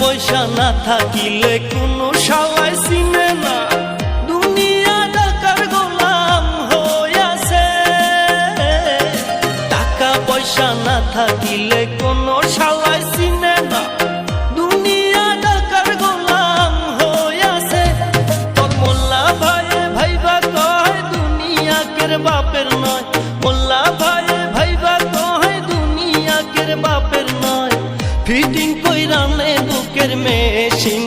পয়সা না থাকিলে কোনো শালায় চিনে না, দুনিয়া টাকার গোলাম হইয়াছে। টাকা পয়সা না থাকিলে কোনো শালায় চিনে না, দুনিয়া টাকার গোলাম হইয়াছে। তোর মোল্লা ভাইয়ে ভাইবা কয় দুনিয়া কের বাপের নয়, মোল্লা ভাইয়ে ভাইবা কয় দুনিয়া কের বাপের নয়। ফিটিং কইরা নে বুকের মেশিন